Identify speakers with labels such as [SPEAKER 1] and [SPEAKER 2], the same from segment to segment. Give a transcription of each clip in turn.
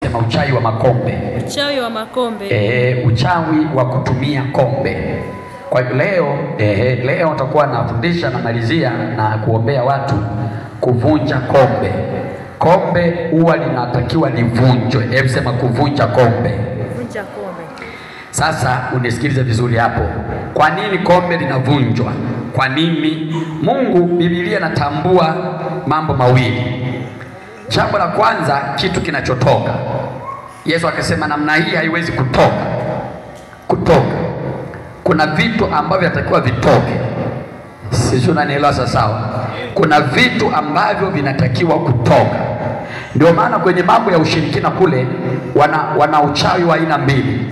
[SPEAKER 1] sema uchawi wa makombe.
[SPEAKER 2] Uchawi wa makombe.
[SPEAKER 1] Uchawi wa kutumia kombe. Kwa hiyo leo nitakuwa nafundisha na malizia na kuombea watu kuvunja kombe. Kombe huwa linatakiwa livunjwe. Hebu sema kuvunja kombe.
[SPEAKER 2] Kuvunja kombe. Sasa
[SPEAKER 1] unisikilize vizuri hapo. Kwa nini kombe linavunjwa? Kwa nini? Mungu, Biblia inatambua mambo mawili. Jambo la kwanza, kitu kinachotoka. Yesu akasema namna hii haiwezi kutoka. Kuna vitu ambavyo vinatakiwa vitoke. Sisi unanielewa sawa? Kuna vitu ambavyo vinatakiwa kutoka. Ndio maana kwenye mambo ya ushirikina kule wana uchawi wa aina mbili.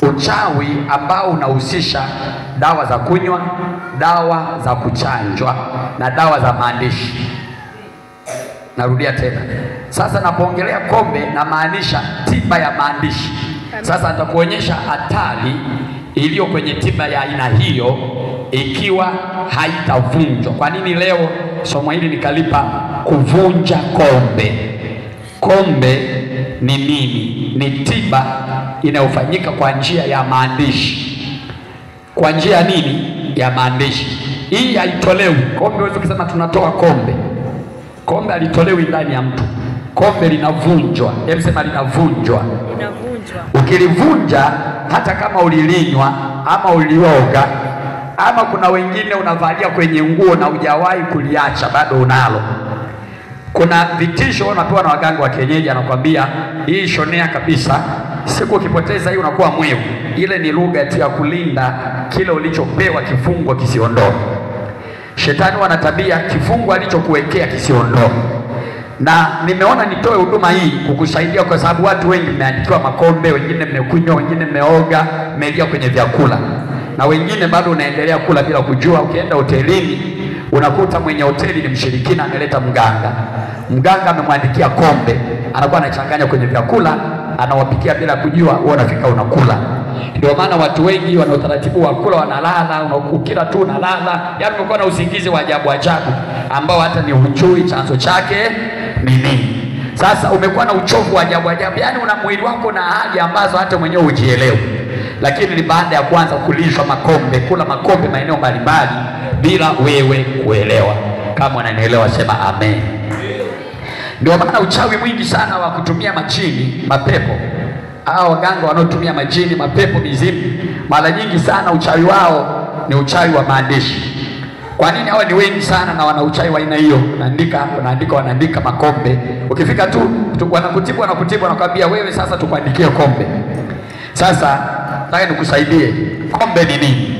[SPEAKER 1] Uchawi ambao unahusisha dawa za kunywa, dawa za kuchanjwa na dawa za maandishi. Narudia tena. Sasa napoongelea kombe na maanisha tiba ya maandishi. Sasa nitakuonyesha hatari iliyo kwenye tiba ya aina hiyo ikiwa haitavunjwa. Kwa nini leo somo hili nikalipa kuvunja kombe? Kombe ni nini? Ni tiba inayofanyika kwa njia ya maandishi. Kwa njia nini? Ya maandishi. Hii haitolewi. Kombe wewe ukisema tunatoa kombe. Kombe halitolewi ndani ya mtu. Kombe linavunjwa. Hebu sema linavunjwa. Ukilivunja, hata kama ulilinywa ama ulioga ama kuna wengine unavalia kwenye nguo na hujawahi kuliacha bado unalo. Kuna vitisho unapewa na waganga wa kienyeji, anakuambia hii shonea kabisa, siku ukipoteza hii unakuwa mwevu. Ile ni lugha tu ya kulinda kile ulichopewa kifungo kisiondoke. Shetani wana tabia kifungo alichokuwekea kisiondoke. Na nimeona nitoe huduma hii kukusaidia kwa sababu watu wengi mmeandikiwa makombe, wengine mmekunywa, wengine mmeoga, mmeingia kwenye vyakula. Na wengine bado unaendelea kula bila kujua. Ukienda hotelini unakuta mwenye hoteli ni mshirikina, ameleta mganga. Mganga amemwandikia kombe, anakuwa anachanganya kwenye vyakula, anawapikia bila kujua, wewe unafika unakula. Ndio maana watu wengi wana utaratibu wa kula wanalala, unakula tu unalala. Yaani umekuwa na usingizi wa ajabu ambao hata ni hujui chanzo chake ni nini. Sasa umekuwa na uchovu wa ajabu, yaani una mwili wako na hali ambazo hata mwenyewe hujielewi. Lakini ni baada ya kuanza kulishwa makombe, kula makombe maeneo mbalimbali bila wewe kuelewa. Kama unanielewa sema amen. Ndio maana uchawi mwingi sana wa kutumia majini, mapepo. Hao waganga wanaotumia majini, mapepo, mizimu, mara nyingi sana uchawi wao ni uchawi wa maandishi. Kwa nini hawa ni wengi sana na wana uchawi wa aina hiyo? Wanaandika makombe. Ukifika tu wanakutibu wanakuambia wewe sasa tukuandikie kombe. Sasa nataka nikusaidie. Kombe ni nini?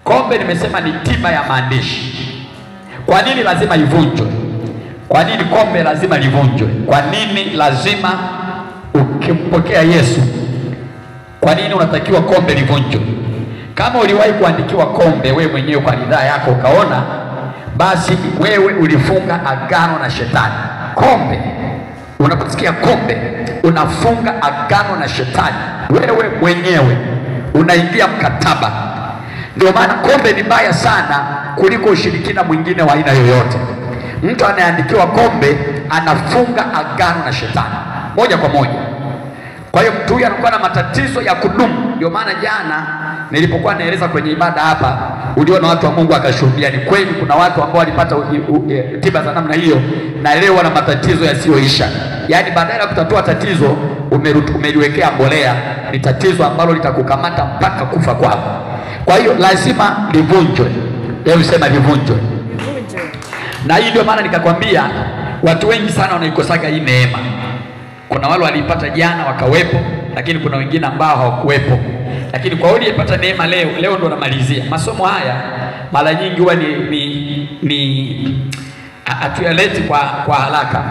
[SPEAKER 1] Kombe nimesema ni tiba ya maandishi. Kwa nini lazima ivunjwe? Kwa nini kombe lazima livunjwe? Kwa nini lazima ukimpokea Yesu? Kwa nini unatakiwa kombe livunjwe? Kama uliwahi kuandikiwa kombe wewe mwenyewe kwa ridhaa yako ukaona, basi wewe ulifunga agano na shetani. Kombe, unaposikia kombe, unafunga agano na shetani. Wewe mwenyewe unaingia mkataba. Ndio maana kombe ni baya sana kuliko ushirikina mwingine wa aina yoyote. Mtu anayeandikiwa kombe anafunga agano na shetani moja kwa moja. Kwa hiyo mtu huyu anakuwa na matatizo ya kudumu. Ndio maana jana nilipokuwa naeleza kwenye ibada hapa, uliona watu wa Mungu akashuhudia ni kweli kuna watu ambao walipata tiba za namna hiyo na leo wana matatizo yasiyoisha. Yaani badala ya kutatua tatizo umeliwekea mbolea, ni tatizo ambalo litakukamata mpaka kufa kwako. Kwa hiyo lazima livunjwe. Leo sema livunjwe. Na hii ndio maana nikakwambia watu wengi sana wanaikosaga hii neema. Kuna wale walipata jana wakawepo, lakini kuna wengine ambao hawakuwepo. Lakini kwa wale walipata neema leo ndo namalizia. Masomo haya mara nyingi huwa ni atuyaleti kwa haraka,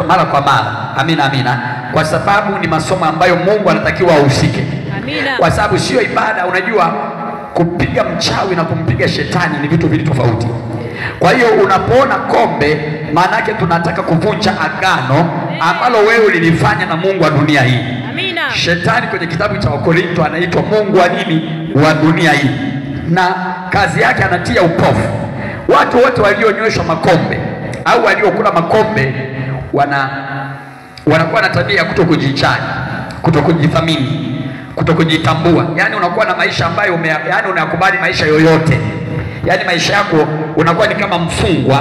[SPEAKER 1] mara kwa mara. Amina. Kwa sababu ni masomo ambayo Mungu anatakiwa ahusike.
[SPEAKER 2] Amina.
[SPEAKER 1] Kwa sababu sio ibada, unajua kupiga mchawi na kumpiga shetani ni vitu vili tofauti. Kwa hiyo unapoona kombe, maana yake tunataka kuvunja agano ambalo wewe ulilifanya na Mungu wa dunia hii.
[SPEAKER 2] Amina.
[SPEAKER 1] Shetani kwenye kitabu cha Wakorintho anaitwa mungu wa nini? Wa dunia hii. Na kazi yake anatia upofu. Watu wote walionyweshwa makombe au waliokula makombe wanakuwa na tabia ya kutokujijali, kutokujithamini, kutokujitambua. Yani unakuwa na maisha ambayo yani unayakubali maisha yoyote. Yani maisha yako unakuwa ni kama mfungwa,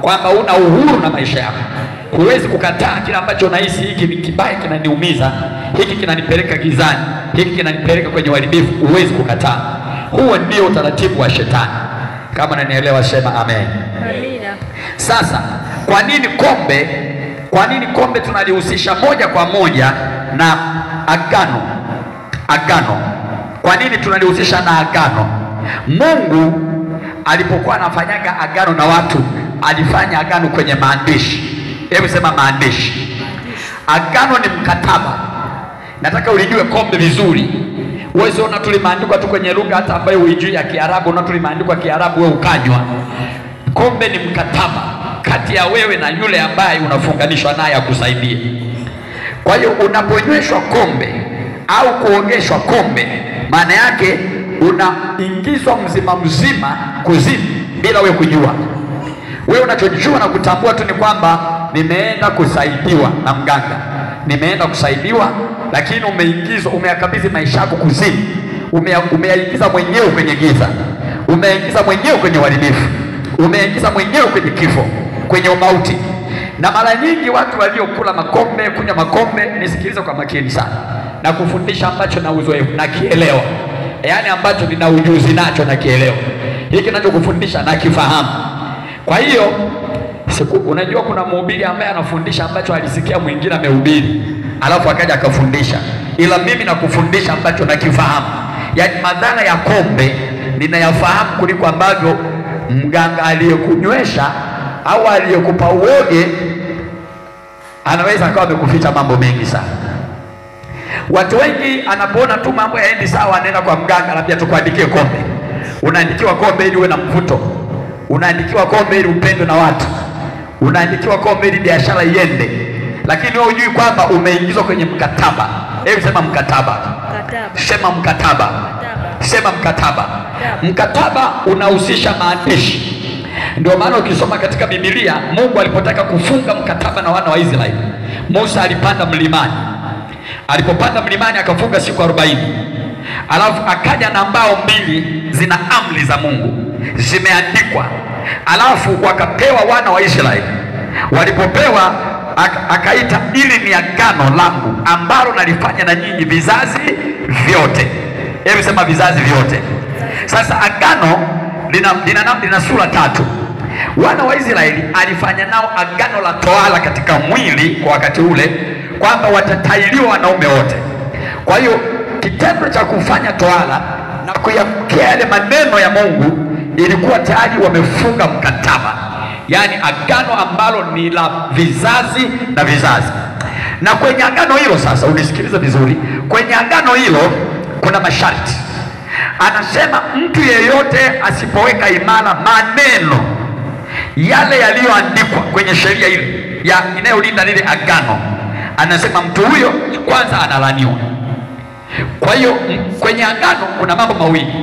[SPEAKER 1] kwamba una uhuru na maisha yako. Huwezi kukataa kila ambacho unahisi hiki ni kibaya, kinaniumiza, hiki kinanipeleka gizani, hiki kinanipeleka kwenye uharibifu. Huwezi kukataa. Huo ndio utaratibu wa shetani. Kama unanielewa sema amen.
[SPEAKER 2] Amina.
[SPEAKER 1] Sasa kwa nini kombe tunalihusisha moja kwa moja na agano? Kwa nini tunalihusisha na agano? Mungu alipokuwa anafanyaga agano na watu, alifanya agano kwenye maandishi. Hebu sema maandishi. Agano ni mkataba. Nataka ulijue kombe vizuri. Uweze ona tulimaandikwa tu kwenye lugha hata ambayo huijui ya Kiarabu, na tulimaandikwa Kiarabu wewe ukanywa. Kombe ni mkataba kati ya wewe na yule ambaye unafunganishwa naye akusaidie. Kwa hiyo unaponyweshwa kombe au kuongeshwa kombe, maana yake unaingizwa mzima kuzimu bila wewe kujua. Wewe unachojua na kutambua tu ni kwamba nimeenda kusaidiwa na mganga, nimeenda kusaidiwa, lakini umeingizwa, umeyakabidhi maisha yako kuzimu, umeyaingiza mwenyewe kwenye giza, umeingiza mwenyewe kwenye uharibifu, umeingiza mwenyewe kwenye kifo, kwenye umauti. Na mara nyingi watu waliokula makombe, kunywa makombe, nisikilize kwa makini sana, na kufundisha ambacho na uzoefu na kielewa, yani ambacho nina ujuzi nacho na kielewa, hiki ninachokufundisha na kifahamu. Kwa hiyo unajua kuna mhubiri ambaye anafundisha ambacho alisikia mwingine amehubiri, alafu akaja akafundisha, ila mimi nakufundisha ambacho nakifahamu. Yani madhara ya kombe ninayafahamu kuliko ambavyo mganga aliyekunywesha au aliyekupa uoge anaweza akawa amekuficha mambo mengi sana. Watu wengi anapoona tu mambo yaendi sawa, anaenda kwa mganga, labda tukuandikie kombe. Unaandikiwa kombe ili uwe na mvuto, unaandikiwa kombe ili upendwe na watu, unaandikiwa kombe ili biashara iende, lakini wewe hujui kwamba umeingizwa kwenye mkataba. Hebu sema mkataba. Sema mkataba. Sema mkataba. Mkataba unahusisha maandishi. Ndio maana ukisoma katika Biblia, Mungu alipotaka kufunga mkataba na wana wa Israeli, Musa alipanda mlimani. Alipopanda mlimani akafunga siku 40. Alafu akaja na mbao mbili zina amri za Mungu, zimeandikwa. Alafu wakapewa wana wa Israeli. Walipopewa akaita, ili ni agano langu ambalo nalifanya na nyinyi vizazi vyote. Hebu sema vizazi vyote. Sasa agano lina sura 3. Wana wa Israeli alifanya nao agano la tohara katika mwili kwa wakati ule, kwamba watatailiwa wanaume wote. Kwa hiyo kitendo cha kufanya tohara na kuyapokea yale maneno ya Mungu, ilikuwa tayari wamefunga mkataba, yani agano ambalo ni la vizazi na vizazi. Na kwenye agano hilo sasa, unisikilize vizuri, kwenye agano hilo kuna masharti. Anasema mtu yeyote asipoweka imara maneno yale yaliyoandikwa kwenye sheria ile inayolinda lile agano, anasema mtu huyo kwanza analaniwa. Kwa hiyo kwenye agano kuna mambo mawili.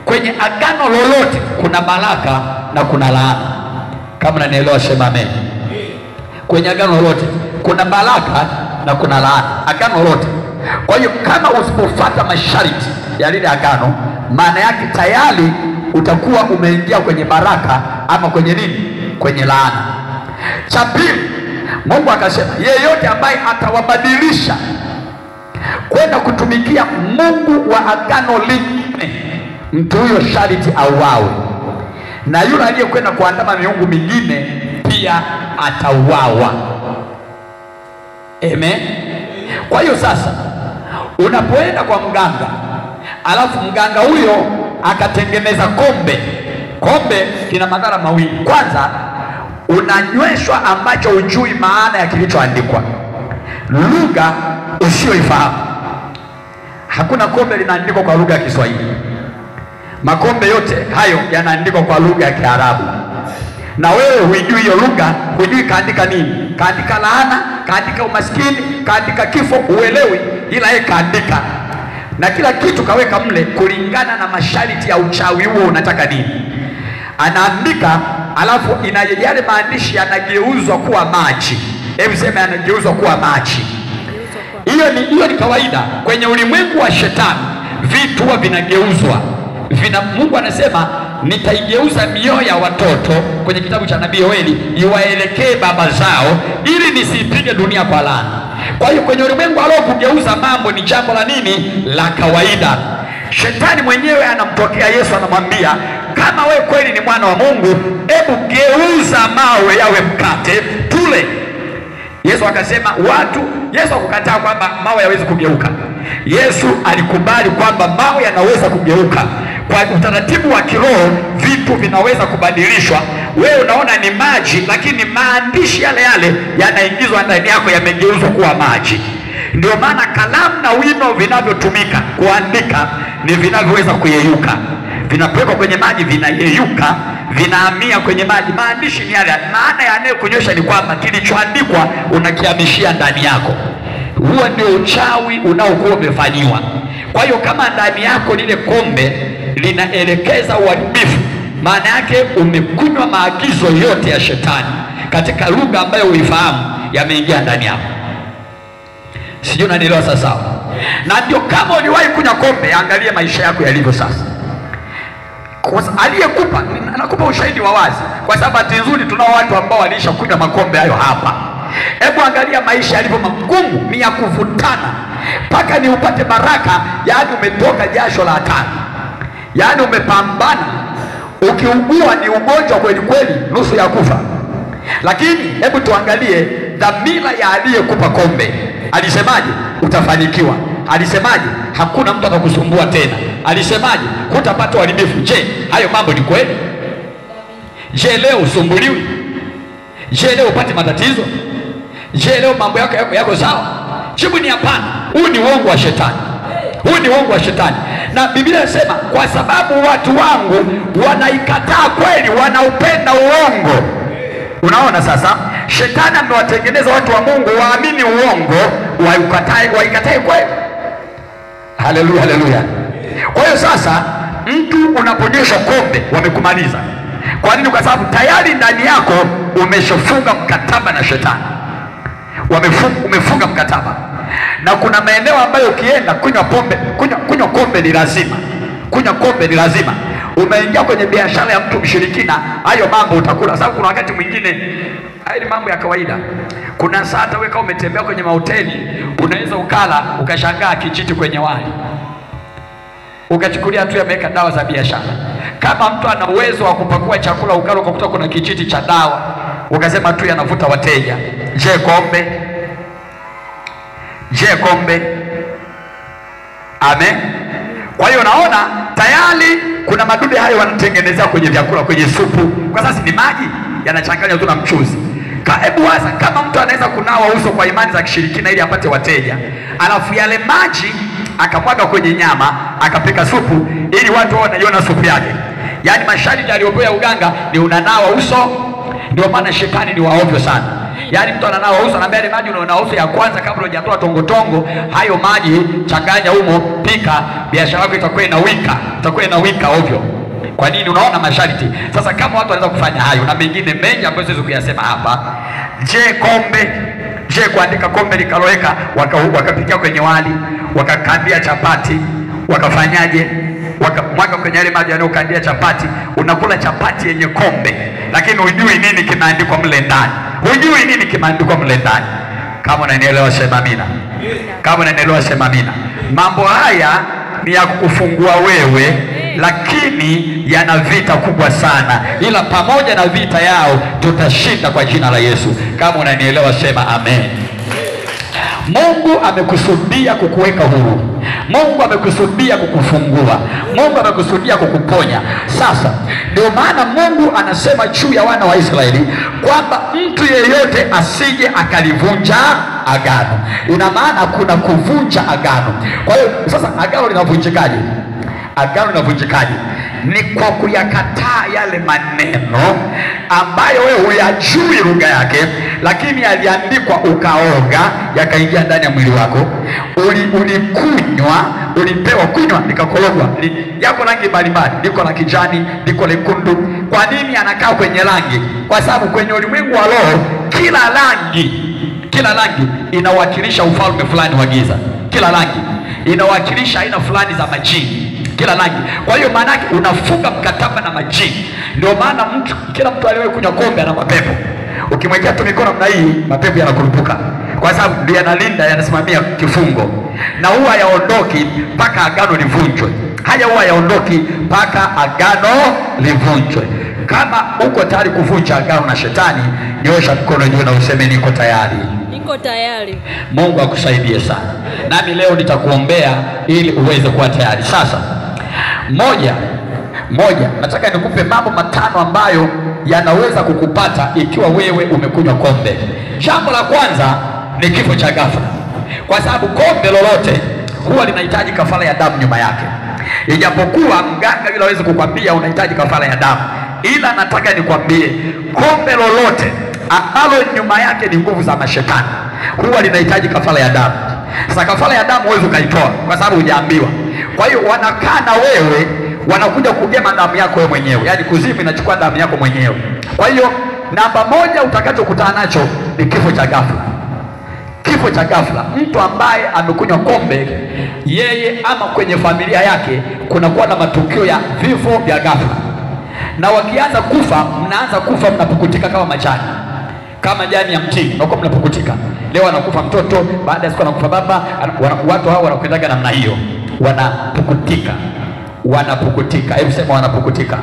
[SPEAKER 1] Kwenye agano lolote kuna baraka na kuna laana. Kama unanielewa sema amen. Kwenye agano lolote kuna baraka na kuna laana, agano lolote. Kwa hiyo kama usipofuata masharti ya lile agano, maana yake tayari utakuwa umeingia kwenye baraka ama kwenye nini? Kwenye laana. Cha pili, Mungu akasema yeyote ambaye atawabadilisha kwenda kutumikia Mungu wa agano lingine, mtu huyo sharti auawe, na yule aliyekwenda kuandama miungu mingine pia atauawa. Amen. Kwa hiyo sasa unapoenda kwa mganga, alafu mganga huyo akatengeneza kombe kina madhara mawili. Kwanza, unanyweshwa ambacho hujui maana ya kilichoandikwa, lugha usiyoifahamu. Hakuna kombe linaandikwa kwa lugha ya Kiswahili. Makombe yote hayo yanaandikwa kwa lugha ya Kiarabu, na wewe huijui hiyo lugha, hujui kaandika nini. Kaandika laana, kaandika umaskini, kaandika kifo, uelewi, ila yeye kaandika. Na kila kitu kaweka mle kulingana na masharti ya uchawi huo unataka nini. Anaandika, alafu yale maandishi yanageuzwa kuwa maji. Hebu sema yanageuzwa kuwa maji. Hiyo ni kawaida kwenye ulimwengu wa shetani. Vitu huwa vinageuzwa. Mungu anasema nitaigeuza mioyo ya watoto kwenye kitabu cha nabii Yoeli iwaelekee baba zao ili nisipige dunia kwa laana. Kwa hiyo kwenye ulimwengu wa roho kugeuza mambo ni jambo la nini? La kawaida. Shetani mwenyewe anamtokea Yesu, anamwambia kama we kweli ni mwana wa Mungu, hebu geuza mawe yawe mkate tule. Yesu akasema Yesu hakukataa kwamba mawe yawezi kugeuka. Yesu alikubali kwamba mawe yanaweza kugeuka. Kwa utaratibu wa kiroho vitu vinaweza kubadilishwa. Wewe unaona ni maji, lakini maandishi yale yale yanaingizwa ndani yako, yamegeuzwa kuwa maji. Ndio maana kalamu na wino vinavyotumika kuandika ni vinavyoweza kuyeyuka. Vinapelekwa kwenye maji, vinayeyuka, vinahamia kwenye maji. Maandishi ni yale. Maana yanayekunyosha ni kwamba kilichoandikwa unakihamishia ndani yako. Huo ndio uchawi unaokuwa umefanyiwa. Kwa hiyo kama ndani yako lile kombe linaelekeza uharibifu, maana yake umekunywa maagizo yote ya shetani katika lugha ambayo uifahamu, yameingia ndani yako. Sijui unanielewa sasa? Na ndio kama uliwahi kunywa kombe, angalia maisha yako yalivyo sasa. Aliyekupa anakupa ushahidi wa wazi, kwa sababu nzuri tunao watu ambao walisha kunywa makombe hayo hapa. Hebu angalia maisha yalivyo magumu, ni ya kuvutana mpaka ni upate baraka. Yaani umetoka jasho la hatari, yaani umepambana, ukiugua ni ugonjwa kweli kweli, nusu ya kufa. Lakini hebu tuangalie dhamira ya aliyekupa kombe. Alisemaje? Utafanikiwa. Alisemaje? Hakuna mtu atakusumbua tena. Alisemaje? Hutapata uharibifu. Je, hayo mambo ni kweli? Je, leo usumbuliwi? Je, leo upate matatizo? Je, leo mambo yako sawa? Jibu ni hapana. Huu ni uongo wa shetani. Huu ni uongo wa shetani. Na Biblia inasema kwa sababu watu wangu wanaikataa kweli, wanaupenda uongo. Unaona sasa? Shetani amewatengeneza watu wa Mungu waamini uongo, waikatae kweli. Haleluya, haleluya. Kwa hiyo sasa mtu unaponyesha kombe, wamekumaliza. Kwa nini? Kwa sababu tayari ndani yako umeshafunga mkataba na shetani. Umefunga mkataba. Na kuna maeneo ambayo ukienda kunywa kombe ni lazima. Kunywa kombe ni lazima. Umeingia kwenye biashara ya mtu mshirikina, hayo mambo utakula. Sababu kuna wakati mwingine haya ni mambo ya kawaida. Kuna saa hata wewe kama umetembea kwenye mahoteli, unaweza ukala ukashangaa kijiti kwenye wali, ukachukulia tu yameweka dawa za biashara. Kama mtu ana uwezo wa kupakua chakula ukala ukakuta kuna kijiti cha dawa, ukasema tu yanavuta wateja. Je, kombe? Je, kombe? Amen. Kwa hiyo naona tayari kuna madude hayo wanatengenezea kwenye vyakula, kwenye supu. Kwa sasa ni maji yanachanganywa tu na mchuzi. Hebu waza kama mtu anaweza kunawa uso kwa imani za kishirikina ili apate wateja, alafu yale maji akamwaga kwenye nyama akapika supu ili watu wao wanaiona supu yake. Yaani masharti aliyopewa uganga ni unanawa uso. Ndio maana shetani ni waovyo sana. Yaani mtu ananawa uso, anambia ile maji unaona uso ya kwanza kabla hujatoa tongotongo, hayo maji changanya humo, pika, biashara yako itakuwa inawika ovyo. Kwa nini? Unaona masharti. Sasa kama watu wanaweza kufanya hayo na mengine mengi ambayo siwezi kuyasema hapa. Je, kombe? Je, kuandika kombe likaloweka wakapikia kwenye wali, wakakandia chapati, wakafanyaje? Wakamwaga kwenye yale maji yanayokandia chapati. Unakula chapati yenye kombe, lakini hujui nini kimeandikwa mle ndani. Hujui nini kimeandikwa mle ndani. Kama unanielewa sema amina. Kama unanielewa sema amina. Mambo haya ni ya kukufungua wewe, lakini yana vita kubwa sana. Ila pamoja na vita yao tutashinda kwa jina la Yesu. Kama unanielewa sema amen. Mungu amekusudia kukuweka huru. Mungu amekusudia kukufungua. Mungu amekusudia kukuponya. Sasa ndio maana Mungu anasema juu ya wana wa Israeli kwamba mtu yeyote asije akalivunja agano. Ina maana kuna kuvunja agano. Kwa hiyo sasa agano linavunjikaje? Agano linavunjikaje? Ni kwa kuyakataa yale maneno ambayo wewe huyajui lugha yake, lakini yaliandikwa ukaoga, yakaingia ndani ya mwili wako. Ulikunywa, ulipewa kunywa, likakorogwa. Yako rangi mbalimbali, liko la kijani, liko lekundu. Kwa nini anakaa kwenye rangi? Kwa sababu kwenye ulimwengu wa roho kila rangi Kila rangi inawakilisha ufalme fulani wa giza. Kila rangi inawakilisha aina fulani za majini. Kila rangi. Kwa hiyo maana yake unafunga mkataba na majini. Ndio maana kila mtu aliyewahi kunywa kombe ana mapepo. Ukimwekea tu mikono namna hii, mapepo yanakurupuka. Kwa sababu ndiye analinda, yanasimamia kifungo. Na huwa yaondoki mpaka agano livunjwe. Haya huwa yaondoki mpaka agano livunjwe. Kama uko tayari kuvunja agano na shetani, nyosha mkono juu na useme niko tayari.
[SPEAKER 2] Niko tayari.
[SPEAKER 1] Mungu akusaidie sana. Nami leo nitakuombea ili uweze kuwa tayari. Sasa moja, nataka nikupe mambo matano ambayo yanaweza kukupata ikiwa wewe umekunywa kombe. Jambo la kwanza ni kifo cha ghafla. Kwa sababu kombe lolote huwa linahitaji kafara ya damu nyuma yake. Ijapokuwa mganga yule hawezi kukwambia unahitaji kafara ya damu, ila nataka nikwambie kombe lolote ambalo nyuma yake ni nguvu za mashetani huwa linahitaji kafara ya damu. Sasa kafara ya damu huwezi ukaitoa kwa sababu hujaambiwa. Kwa hiyo wanakaa na wewe, wanakuja kugema damu yako wewe mwenyewe. Yaani kuzimu inachukua damu yako mwenyewe. Kwa hiyo namba moja utakachokutana nacho ni kifo cha ghafla. Kifo cha ghafla. Mtu ambaye amekunywa kombe, yeye ama kwenye familia yake kunakuwa na matukio ya vifo vya ghafla. Na wakianza kufa, mnaanza kufa mnapukutika kama majani. Kama jani ya mti, unakuwa mnapukutika. Leo anakufa mtoto, baada ya siku anakufa baba, watu hao wanakwendaga namna hiyo. Wanapukutika. Wanapukutika. Hebu sema wanapukutika.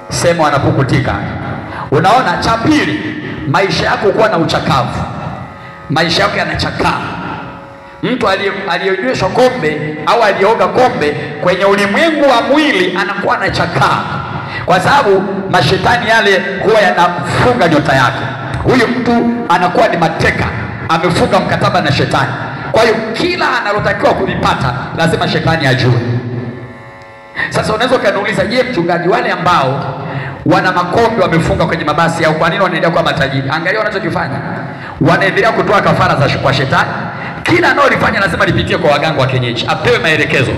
[SPEAKER 1] Sema wanapukutika. Unaona, cha pili, maisha yako kuwa na uchakavu. Maisha yako yanachakaa. Mtu aliyenyweshwa kombe au alioga kombe kwenye ulimwengu wa mwili anakuwa anachakaa. Kwa sababu mashetani yale huwa yanafunga nyota yake. Huyu mtu anakuwa ni mateka, amefunga mkataba na shetani. Kwa hiyo kila analotakiwa kulipata lazima shetani ajue. Sasa unaweza kaniuliza, je, mchungaji, wale ambao wana makombe wamefunga kwenye mabasi au kwa nini wanaendelea kuwa matajiri? Angalia wanachokifanya. Wanaendelea kutoa kafara za kwa shetani. Kila analolifanya lazima lipitie kwa waganga wa kienyeji, apewe maelekezo.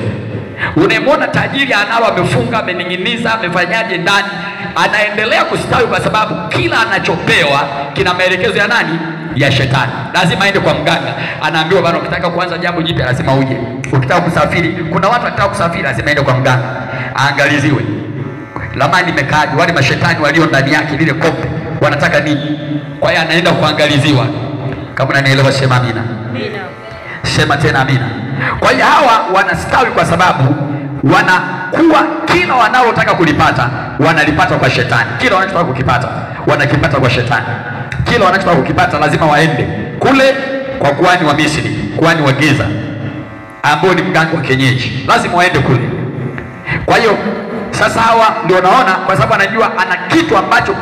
[SPEAKER 1] Unaemwona tajiri analo amefunga, amening'iniza, amefanyaje ndani, anaendelea kustawi kwa sababu kila anachopewa kina maelekezo ya nani? Ya shetani. Lazima aende kwa mganga. Anaambiwa bwana, ukitaka kuanza jambo jipya lazima uje. Ukitaka kusafiri, kuna watu wanataka kusafiri, lazima aende kwa mganga. Aangaliziwe. Lamani imekaaje, wale mashetani walio ndani yake lile kombe wanataka nini? Kwa hiyo anaenda kuangaliziwa. Kama unanielewa sema amina.
[SPEAKER 2] Amina.
[SPEAKER 1] Sema tena amina. Kwa hiyo hawa wanastawi kwa sababu wanakuwa kila wanalotaka kulipata wanalipata kwa shetani. Kila wanachotaka kukipata wanakipata kwa shetani. Kila wanachotaka kukipata lazima waende kule kwa kuhani wa Misri, kuhani wa giza ambao ni mganga wa kienyeji. Lazima waende kule. Kwa hiyo sasa hawa ndio naona, kwa sababu anajua ana kitu ambacho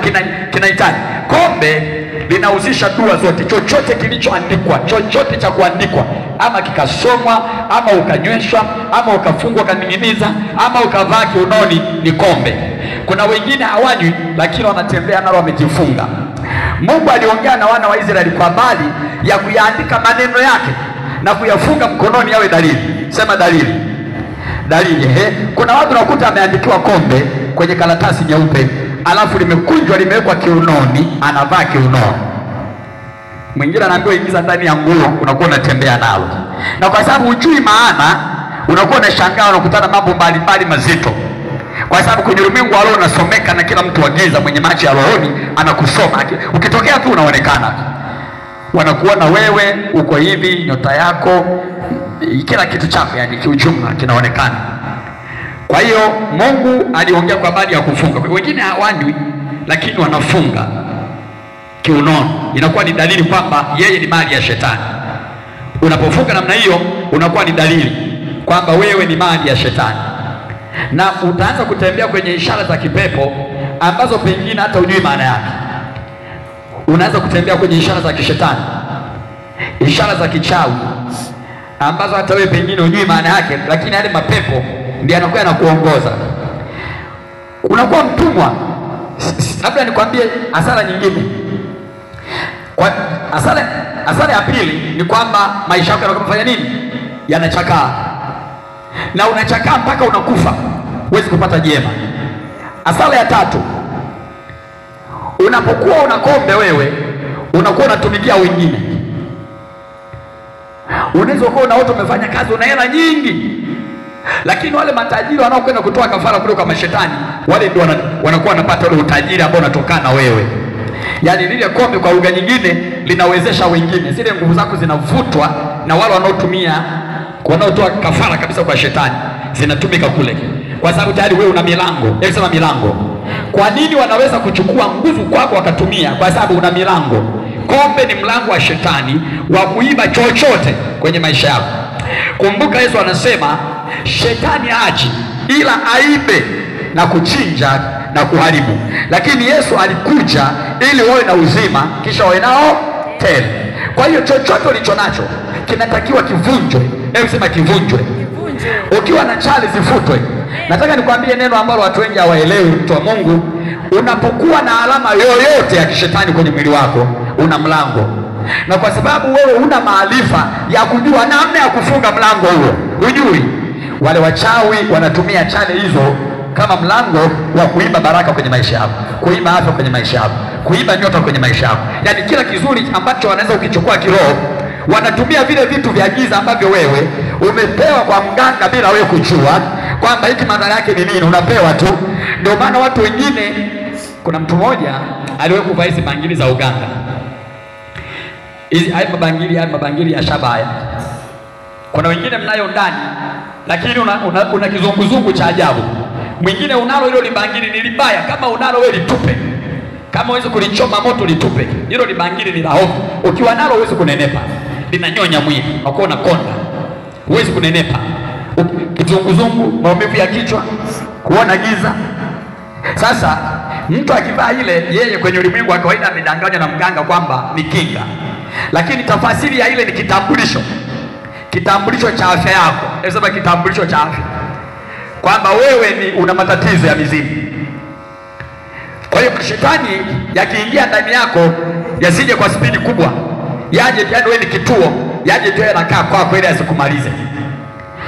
[SPEAKER 1] kinahitaji. Kombe linahusisha dua zote. Chochote kilichoandikwa, chochote cha kuandikwa, ama kikasomwa, ama ukanyweshwa, ama ukafungwa kaning'iniza, ama ukavaa kiunoni, ni kombe. Kuna wengine hawanywi lakini wanatembea nalo wamejifunga. Mungu aliongea na wana wa Israeli kwa habari ya kuyaandika maneno yake na kuyafunga mkononi yawe dalili. Sema dalili. Dalili. Kuna watu nakuta ameandikiwa kombe kwenye karatasi nyeupe, alafu limekunjwa limewekwa kiunoni, anavaa kiunoni. Mwingine anaambiwa ingiza ndani ya nguo, unakuwa unatembea nalo. Na kwa sababu hujui maana, unakuwa unashangaa unakutana mambo mbalimbali mazito. Kwa sababu kwenye ulimwengu wa roho unasomeka na kila mtu wa giza mwenye macho ya rohoni anakusoma. Ukitokea tu unaonekana. Wanakuona wewe uko hivi, nyota yako, kila kitu chako, yani kiujumla kinaonekana. Kwa hiyo Mungu aliongea kwa habari ya kufunga. Wengine hawanywi lakini wanafunga kiunoni. Inakuwa ni dalili kwamba yeye ni mali ya shetani. Unapofunga namna hiyo unakuwa ni dalili kwamba wewe ni mali ya shetani. Na utaanza kutembea kwenye ishara za kipepo ambazo pengine hata hujui maana yake. Unaanza kutembea kwenye ishara za kishetani, ishara za kichawi ambazo hata wewe pengine hujui maana yake, lakini yale mapepo ndiye anakuwa anakuongoza. Unakuwa mtumwa. Labda nikwambie hasara nyingine. Kwa hasara ya pili ni kwamba maisha yako yanakuwa yanafanya nini? Yanachakaa. Na unachakaa mpaka unakufa. Huwezi kupata jema. Hasara ya tatu, unapokuwa una kombe wewe, unakuwa unatumikia wengine. Unaweza kuwa unaota umefanya kazi, una hela nyingi, lakini wale matajiri wanaokwenda kutoa kafara kule kwa mashetani, wale ndio wanakuwa wanapata ule utajiri ambao unatokana na wewe. Yaani lile kombe kwa lugha nyingine linawezesha wengine, zile nguvu zako zinavutwa na wale wanaotoa kafara kabisa kwa shetani, zinatumika kule, kwa sababu tayari wewe una milango. Hebu sema milango. Kwa nini wanaweza kuchukua nguvu kwako wakatumia? Kwa sababu una milango. Kombe ni mlango wa shetani wa kuiba chochote kwenye maisha yako. Kumbuka Yesu anasema shetani haji ila aibe na kuchinja na kuharibu, lakini Yesu alikuja ili wawe na uzima kisha wawe nao tele. Kwa hiyo chochote ulicho nacho kinatakiwa kivunjwe. Hebu sema kivunjwe. Ukiwa na chali zifutwe. Nataka nikwambie neno ambalo watu wengi hawaelewi, mtu wa Mungu. Unapokuwa na alama yoyote ya kishetani kwenye mwili wako, una mlango. Na kwa sababu wewe una maarifa ya kujua namna ya kufunga mlango huo, hujui, wale wachawi wanatumia chale hizo kama mlango wa kuiba baraka kwenye maisha yako, kuiba afya kwenye maisha yako, kuiba nyota kwenye maisha yako. Yaani kila kizuri ambacho wanaweza ukichukua kiroho, wanatumia vile vitu vya giza ambavyo wewe umepewa kwa mganga bila wewe kujua kwamba hiki madhara yake ni nini, unapewa tu. Ndio maana watu wengine, kuna mtu mmoja aliwahi kuvaa hizi bangili za uganga. Hizi mabangili ya shaba haya. Kuna wengine mnayo ndani, lakini una kizunguzungu cha ajabu. Mwingine unalo hilo libangili ni libaya, kama unalo wewe litupe. Kama uweze kulichoma moto litupe. Hilo libangili ni la hofu. Ukiwa nalo uweze kunenepa. Linanyonya mwili, unakuwa unakonda. Uweze kunenepa. Kizunguzungu, maumivu ya kichwa, kuona giza. Sasa mtu akivaa ile, yeye kwenye ulimwengu wa kawaida amedanganywa na mganga kwamba ni kinga. Lakini tafasiri ya ile ni kitambulisho. Kitambulisho cha afya yako. Hebu kitambulisho cha afya, kwamba wewe una matatizo ya mizimu. Kwa hiyo shetani yakiingia ndani yako, yasije kwa spidi kubwa, yaje wewe ni kituo, yaje tu yanakaa kwako ili asikumalize.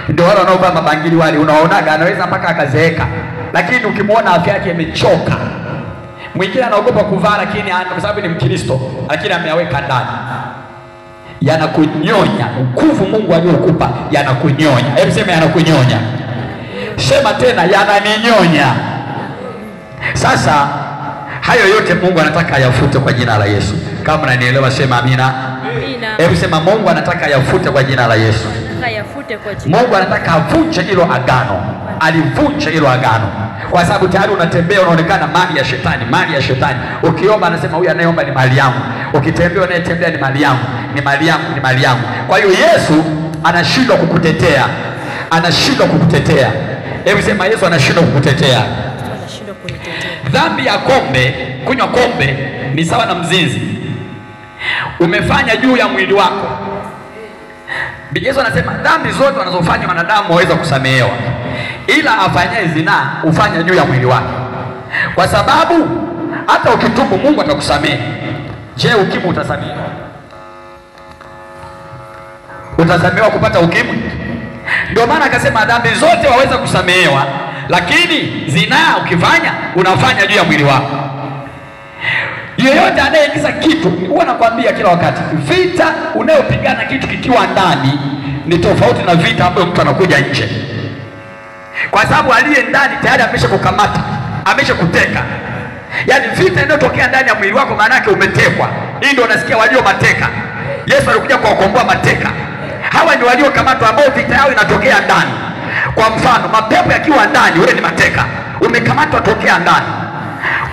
[SPEAKER 1] Ndio wale wanaovaa mabangili wale, unaonaga anaweza mpaka akazeeka, lakini ukimwona afya yake imechoka. Mwingine anaogopa kuvaa, lakini kwa sababu ni Mkristo, lakini ameyaweka ndani. Yanakunyonya. Nguvu Mungu aliyokupa yanakunyonya. Hebu sema yanakunyonya. Sema tena, yananinyonya. Sasa hayo yote Mungu anataka ayafute kwa jina la Yesu. Kama unanielewa sema amina.
[SPEAKER 2] Amina.
[SPEAKER 1] Hebu sema Mungu anataka ayafute kwa jina la Yesu. Mungu anataka avunje hilo agano. Alivunje hilo agano. Kwa sababu tayari unatembea unaonekana mali ya shetani, mali ya shetani. Ukiomba anasema huyu anayeomba ni mali yangu. Ukitembea unayetembea ni mali yangu, ni mali yangu, ni mali yangu. Kwa hiyo Yesu anashindwa kukutetea. Anashindwa kukutetea. Hebu sema Yesu anashindwa kukutetea. Dhambi ya kombe, kunywa kombe ni sawa na mzinzi. Umefanya juu ya mwili wako. Yesu anasema dhambi zote wanazofanya wanadamu waweza kusamehewa, ila afanyaye zinaa ufanya juu ya mwili wake. Kwa sababu hata ukitubu Mungu atakusamehe. Je, ukimwi utasamehewa? Utasamehewa kupata ukimwi? Ndio maana akasema dhambi zote waweza kusamehewa, lakini zinaa ukifanya unafanya juu ya mwili wako. Yeyote anayeingiza kitu, huwa nakwambia kila wakati, vita unayopigana kitu kikiwa ndani ni tofauti na vita ambayo mtu anakuja nje. Kwa sababu aliye ndani tayari ameshakukamata, ameshakuteka. Yaani vita inayotokea ndani ya mwili wako maana yake umetekwa. Hii ndio unasikia walio mateka. Yesu alikuja kuwakomboa mateka. Hawa ndio waliokamatwa ambao vita yao inatokea ndani. Kwa mfano, mapepo yakiwa ndani, wewe ni mateka. Umekamatwa tokea ndani.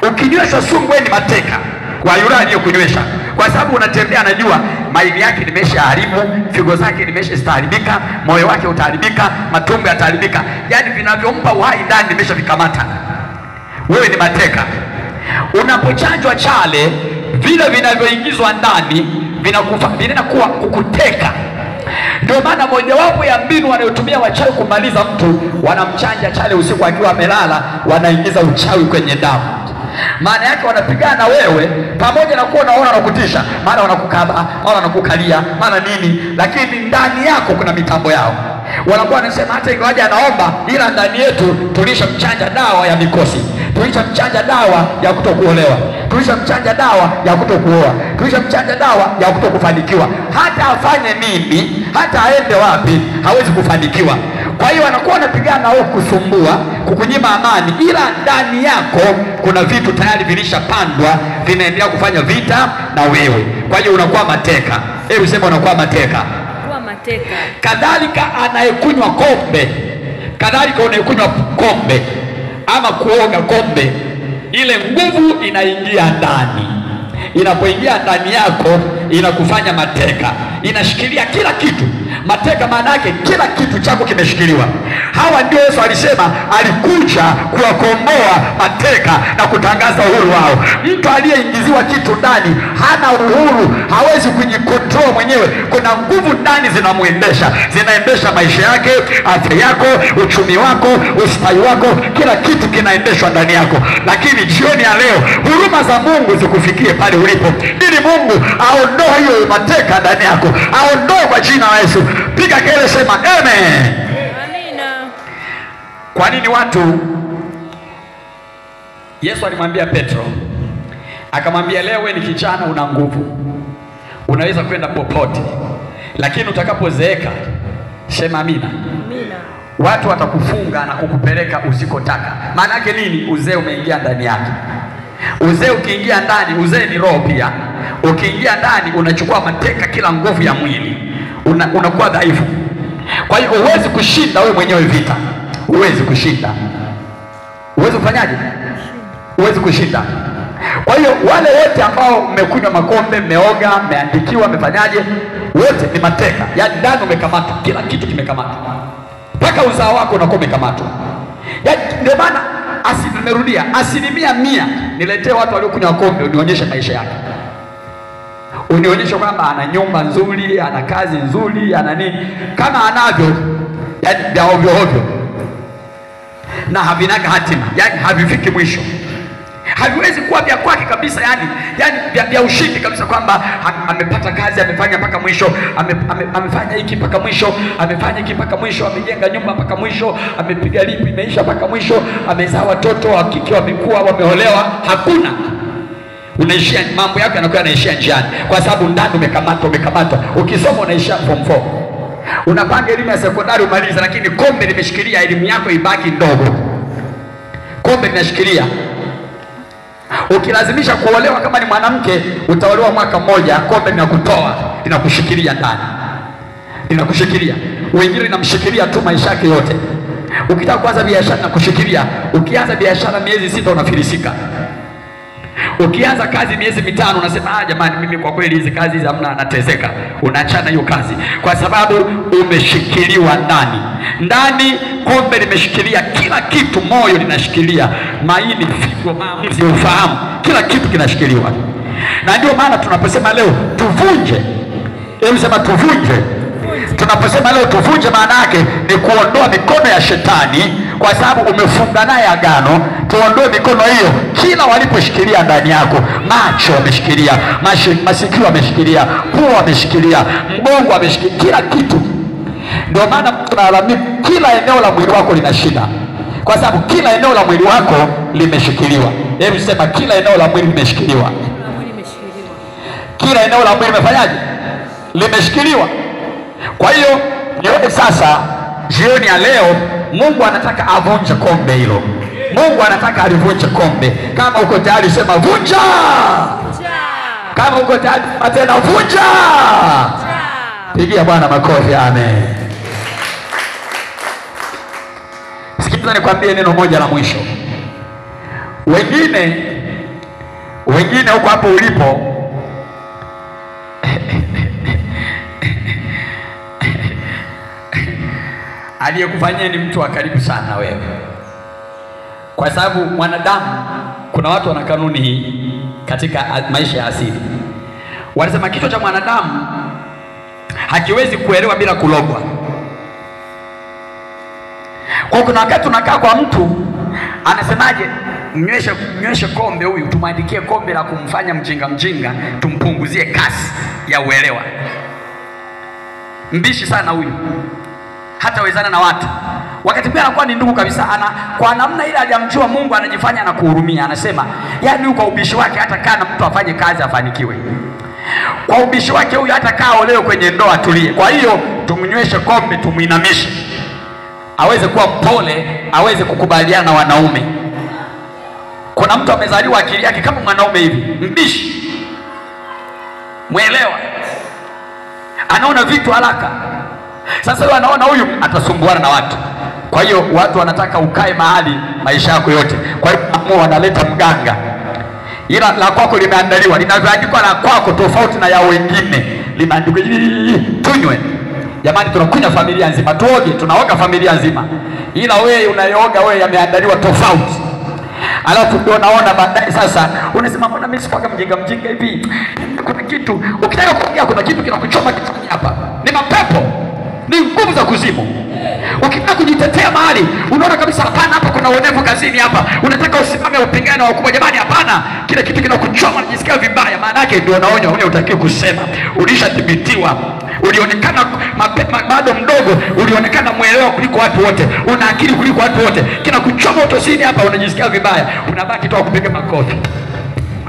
[SPEAKER 1] Ukinyweshwa sumu, wewe ni mateka kwa yule aliyokunywesha. Kwa sababu unatembea anajua maini yake nimeshaharibu, figo zake nimeshaharibika, moyo wake utaharibika, matumbo yataharibika. Yaani vinavyompa uhai ndani nimeshavikamata. Wewe ni mateka. Unapochanjwa chale, vile vinavyoingizwa ndani vinakuwa kukuteka. Ndio maana mojawapo ya mbinu wanayotumia wachawi kumaliza mtu, wanamchanja chale usiku akiwa amelala, wanaingiza uchawi kwenye damu. Maana yake wanapigana wewe, pamoja na kuwa unaona wanakutisha, mara wanakukaba, mara wanakukalia, mara nini, lakini ndani yako kuna mitambo yao. Wanakuwa wanasema hata ingawaje anaomba, ila ndani yetu tulishamchanja dawa ya mikosi, tulishamchanja dawa ya kutokuolewa, tulishamchanja dawa ya kutokuoa, tulishamchanja dawa ya kutokufanikiwa. Hata afanye nini, hata aende wapi, hawezi kufanikiwa. Kwa hiyo anakuwa anapigana au kusumbua, kukunyima amani, ila ndani yako kuna vitu tayari vilishapandwa, vinaendelea kufanya vita na wewe. Kwa hiyo unakuwa mateka. Hebu sema unakuwa mateka.
[SPEAKER 2] Kuwa mateka.
[SPEAKER 1] Kadhalika anayekunywa kombe, kadhalika unayekunywa kombe ama kuoga kombe, ile nguvu inaingia ndani. Inapoingia ndani yako inakufanya mateka, inashikilia kila kitu. Mateka maana yake kila kitu chako kimeshikiliwa. Hawa ndio Yesu alisema alikuja kuwakomboa mateka na kutangaza uhuru wao. Mtu aliyeingiziwa kitu ndani hana uhuru, hawezi kujikontrol mwenyewe. Kuna nguvu ndani zinamuendesha, zinaendesha maisha yake, afya yako, uchumi wako, ustawi wako, kila kitu kinaendeshwa ndani yako. Lakini jioni ya leo huruma za Mungu zikufikie pale ulipo, ili Mungu aondoe hiyo mateka ndani yako, aondoe kwa jina la Yesu. Piga kelele, sema amen.
[SPEAKER 2] Amina.
[SPEAKER 1] Kwa nini watu, Yesu alimwambia Petro, akamwambia leo wewe ni kijana, una nguvu, unaweza kwenda popote, lakini utakapozeeka, sema amina.
[SPEAKER 2] Amina.
[SPEAKER 1] Watu watakufunga na kukupeleka usikotaka. Maana yake nini? Uzee umeingia ndani yake. Uzee ukiingia ndani, uzee ni roho pia. Ukiingia ndani unachukua mateka kila nguvu ya mwili, unakuwa dhaifu. Kwa hiyo huwezi kushinda wewe mwenyewe vita, huwezi kushinda. Huwezi kufanyaje? Huwezi kushinda. Kwa hiyo wale wote ambao mmekunywa makombe, mmeoga, mmeandikiwa, mmefanyaje, wote ni mateka. Yaani ndani umekamatwa, kila kitu kimekamatwa, mpaka uzao wako unakuwa umekamatwa. Yaani ndio maana nimerudia, 100% niletee watu waliokunywa kombe, unionyeshe maisha yake, unionyeshe kwamba ana nyumba nzuri, ana kazi nzuri, ana nini. Kama anavyo, yaani vya ovyo ovyo na havinaga hatima, yaani havifiki mwisho, haviwezi kuwa vya kwake kabisa, yaani vya ushindi kabisa, kwamba amepata kazi, amefanya mpaka mwisho, amefanya hiki mpaka mwisho, amefanya hiki mpaka mwisho, amejenga nyumba mpaka mwisho, amepiga lipi imeisha mpaka mwisho, amezaa watoto wa kike wamekuwa, wameolewa. Hakuna. Unaishia, mambo yako yanakuwa yanaishia njiani, kwa sababu ndani umekamatwa. Ukisoma unaishia form 4, unapanga elimu ya sekondari umaliza, lakini kombe limeshikilia elimu yako ibaki ndogo. Kombe linashikilia. Ukilazimisha kuolewa, kama ni mwanamke utaolewa mwaka mmoja, kombe linakutoa, linakushikilia ndani, linakushikilia. Wengine linamshikilia tu maisha yake yote. Ukitaka kuanza biashara linakushikilia. Ukianza biashara miezi 6 unafilisika. Ukianza kazi miezi 5 unasema jamani, mimi kwa kweli hizi kazi hizi hamna, natezeka. Unaachana hiyo kazi kwa sababu umeshikiliwa ndani. Ndani kombe limeshikilia kila kitu, moyo linashikilia, maini, figo, maamuzi, ufahamu, kila kitu kinashikiliwa. Na ndio maana tunaposema leo tuvunje, hebu sema tuvunje. Tunaposema leo tuvunje, maana yake ni kuondoa mikono ya shetani, kwa sababu umefunga naye agano. Tuondoe mikono hiyo kila waliposhikilia ndani yako. Macho wameshikilia, masikio wameshikilia, pua wameshikilia, mgongo wameshikilia, kila kitu. Ndio maana tunalalamika kila eneo la mwili wako lina shida, kwa sababu kila eneo la mwili wako limeshikiliwa. Hebu sema kila eneo la mwili limeshikiliwa. Kila eneo la mwili limefanyaje? Limeshikiliwa. Kwa hiyo nione sasa, jioni ya leo Mungu anataka avunje kombe hilo. Mungu anataka alivunje kombe. Kama uko tayari sema vunja. Kama uko tayari tena vunja. Pigia Bwana makofi, amen. Sikiza nikwambie neno moja la mwisho. Wengine huko hapo ulipo, aliyekufanyia ni mtu wa karibu sana wewe. Kwa sababu mwanadamu, kuna watu wana kanuni hii katika maisha ya asili. Wanasema kichwa cha mwanadamu hakiwezi kuelewa bila kulogwa. Kwa kuna wakati unakaa kwa mtu anasemaje, mnyweshe kombe huyu, tumwandikie kombe la kumfanya mjinga, tumpunguzie kasi ya uelewa. Mbishi sana huyu, hata wezana na watu. wakati pia anakuwa ni ndugu kabisa, kwa namna ile hajamjua Mungu anajifanya anakuhurumia, anasema yani kwa ubishi wake hata kana mtu afanye kazi afanikiwe, kwa ubishi wake huyu hata kaa oleo kwenye ndoa atulie. Kwa hiyo tumnyweshe kombe, tumuinamishe aweze kuwa mpole, aweze kukubaliana na wanaume. Kuna mtu amezaliwa akili yake kama mwanaume hivi, mbishi, mwelewa, anaona vitu haraka. Sasa yeye anaona huyu atasumbuana na watu, kwa hiyo watu wanataka ukae mahali maisha yako yote. Kwa hiyo wanaleta mganga, ila la kwako limeandaliwa, linavyoandikwa la kwako tofauti na ya wengine, limeandikwa tunywe. Jamani, tunakunywa familia nzima, tuoge, tunaoga familia nzima, ila wewe unayoga wewe yameandaliwa tofauti. Alafu ndio naona baadaye sasa unasema mbona mimi sipaka mjinga hivi? Kuna kitu ukitaka kuongea, kuna kitu kinakuchoma kichwani hapa, ni mapepo, ni nguvu za kuzimu. Ukitaka kujitetea mahali unaona kabisa hapana, hapa kuna uonevu kazini, hapa unataka usimame upingane na wakubwa, jamani hapana, kile kitu kinakuchoma, unajisikia vibaya, maana yake ndio unaonywa wewe utakiwa kusema. Ulishadhibitiwa, ulionekana bado mdogo, ulionekana mwelewa kuliko watu wote, una akili kuliko watu wote, kinakuchoma utosini hapa, unajisikia vibaya, unabaki tu kupiga makofi.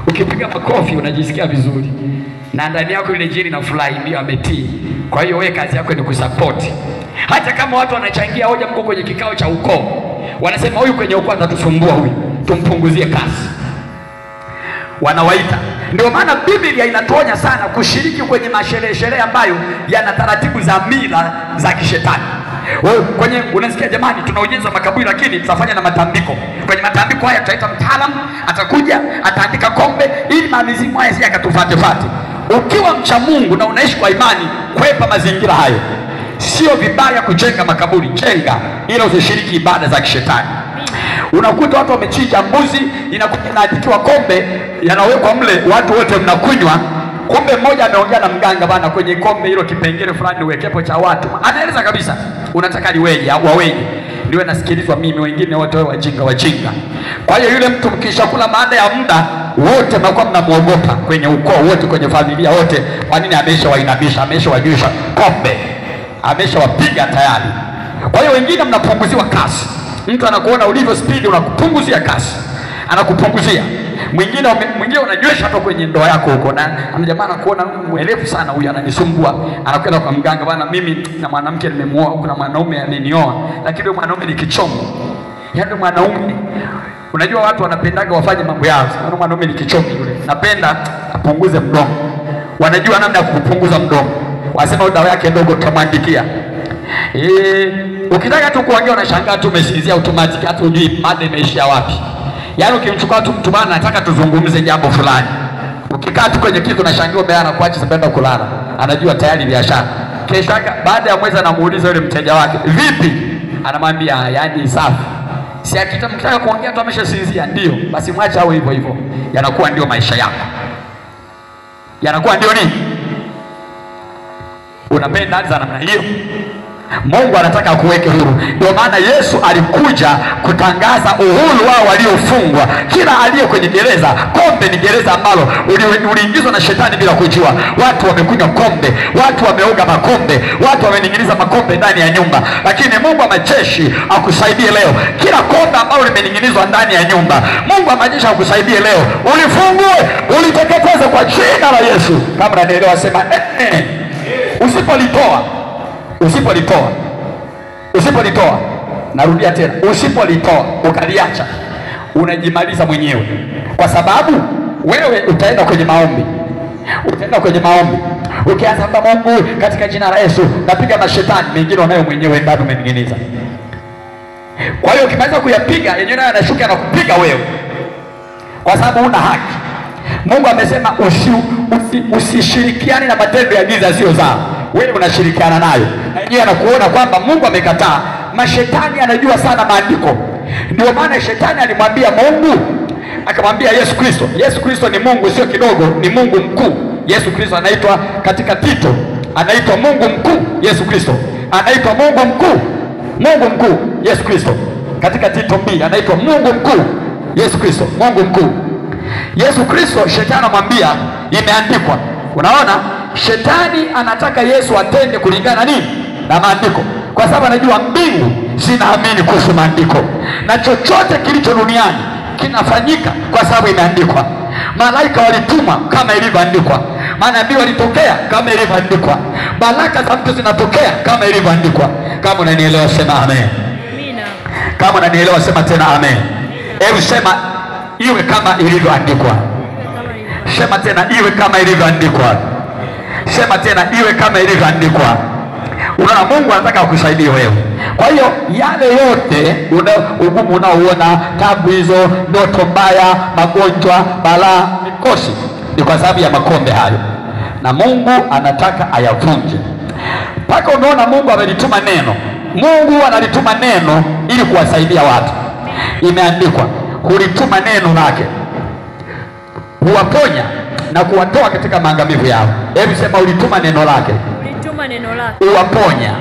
[SPEAKER 1] Ukipiga makofi unajisikia vizuri na ndani yako ile jini na furahi, ndio ametii. Kwa hiyo wewe kazi yako ni kusupport. Hata kama watu wanachangia hoja, mko kwenye kikao cha ukoo, wanasema huyu kwenye ukoo atatusumbua, huyu tumpunguzie kasi, wanawaita. Ndio maana Biblia inatuonya sana kushiriki kwenye masherehe ambayo yana taratibu za mila za kishetani. Wewe kwenye unasikia jamani tuna ujenzi wa makaburi lakini tutafanya na matambiko. Kwenye matambiko haya tutaita mtaalamu, atakuja, ataandika kombe ili mamizimu haya yakatufate. Ukiwa mcha Mungu na unaishi kwa imani, kwepa mazingira hayo. Sio vibaya kujenga makaburi, jenga, ila usishiriki ibada za kishetani. Unakuta watu wamechinja mbuzi, inakuja inaandikiwa kombe, yanawekwa mle, watu wote mnakunywa. Kumbe mmoja ameongea na mganga, bana kwenye kombe hilo kipengele fulani uwekepo cha watu. Anaeleza kabisa unataka liweje au waweje. Niwe nasikilizwa mimi, wengine wote wao wajinga. Kwa hiyo yule mtu mkishakula baada ya muda wote mnakuwa mnamuogopa kwenye ukoo wote, kwenye familia wote. Kwa nini? Ameshawainamisha, ameshawajusha kombe, ameshawapiga tayari. Kwa hiyo wengine mnapunguziwa kasi. Mtu anakuona ulivyo speed, unakupunguzia kasi, anakupunguzia. Mwingine unanywesha hata kwenye ndoa yako huko, na jamaa anakuona mwelefu sana, huyu ananisumbua, anakwenda kwa mganga, bwana mimi na mwanamke nimemuoa, huko na mwanaume amenioa, lakini yule mwanaume ni kichongo. Yaani mwanaume, unajua watu wanapendaga wafanye mambo yao. Sasa mwanaume ni kichongo yule, napenda apunguze mdomo. Wanajua namna ya kupunguza mdomo, wasema dawa yake ndogo tutamwandikia. Ukitaka tu kuongea unashangaa tu umesinzia automatic, hata hujui mada imeishia wapi. Yaani ukimchukua tu mtu bana, nataka tuzungumze jambo fulani, ukikaa tu kwenye kitu unashangaa bwana anakuacha sababu kulala, anajua tayari biashara. Kesho baada ya mwezi anamuuliza yule mteja wake, vipi? Anamwambia yaani safi. Si akitaka kuongea tu ameshasinzia, ndio basi mwacha au hivyo hivyo. Yanakuwa ndio maisha yako, yanakuwa ndio nini. Unapenda hadi za namna hiyo. Mungu anataka kuweke huru. Ndio maana Yesu alikuja kutangaza uhuru wao waliofungwa. Kila aliye kwenye gereza, kombe ni gereza ambalo uliingizwa na shetani bila kujua. Watu wamekunywa kombe, watu wameoga makombe, watu wamening'iniza makombe ndani ya nyumba. Lakini Mungu wa majeshi akusaidie leo. Kila kombe ambalo limening'inizwa ndani ya nyumba, Mungu wa majeshi akusaidie leo. Ulifungue, uliteketeze kwa jina la Yesu. Kama unanielewa sema Usipolitoa, narudia tena, usipolitoa ukaliacha, unajimaliza mwenyewe. Kwa sababu wewe utaenda kwenye maombi. Ukianza kwamba Mungu katika jina la Yesu napiga mashetani, mengine unayo mwenyewe ndani umening'iniza. Kwa hiyo ukimaliza kuyapiga, yenyewe nayo anashuka na kupiga wewe, kwa sababu una haki. Mungu amesema usishirikiane na matendo ya giza sio zao. Wewe unashirikiana nayo, na yeye anakuona kwamba Mungu amekataa. Mashetani anajua sana maandiko. Ndio maana shetani alimwambia Mungu, akamwambia Yesu Kristo. Yesu Kristo ni Mungu sio kidogo, ni Mungu mkuu. Yesu Kristo anaitwa katika Tito, anaitwa Mungu mkuu. Yesu Kristo anaitwa Mungu mkuu. Mungu mkuu Yesu Kristo. Katika Tito 2 anaitwa Mungu mkuu Yesu Kristo, Mungu mkuu. Yesu Kristo, shetani anamwambia Imeandikwa. Unaona? Shetani anataka Yesu atende kulingana nini? Na maandiko. kwa sababu anajua mbingu zinaamini kuhusu maandiko, na chochote kilicho duniani kinafanyika kwa sababu imeandikwa. Malaika walitumwa kama ilivyoandikwa, manabii walitokea kama ilivyoandikwa, baraka za mtu zinatokea kama ilivyoandikwa. Kama unanielewa sema amen.
[SPEAKER 2] Amina.
[SPEAKER 1] Kama unanielewa sema tena amen. Hebu sema iwe kama ilivyoandikwa. Sema tena iwe kama ilivyoandikwa. Sema tena iwe kama ilivyoandikwa. Unaona, Mungu anataka kukusaidia wewe. Kwa hiyo yale yote ugumu unaoona, tabu hizo, ndoto mbaya, magonjwa, balaa, mikosi, ni kwa sababu ya makombe hayo, na Mungu anataka ayavunje. Mpaka umeona Mungu amelituma neno. Mungu analituma neno ili kuwasaidia watu. Imeandikwa, hulituma neno lake huwaponya na kuwatoa katika maangamivu yao. Hebu sema ulituma neno lake.
[SPEAKER 2] Ulituma neno lake
[SPEAKER 1] Uwaponya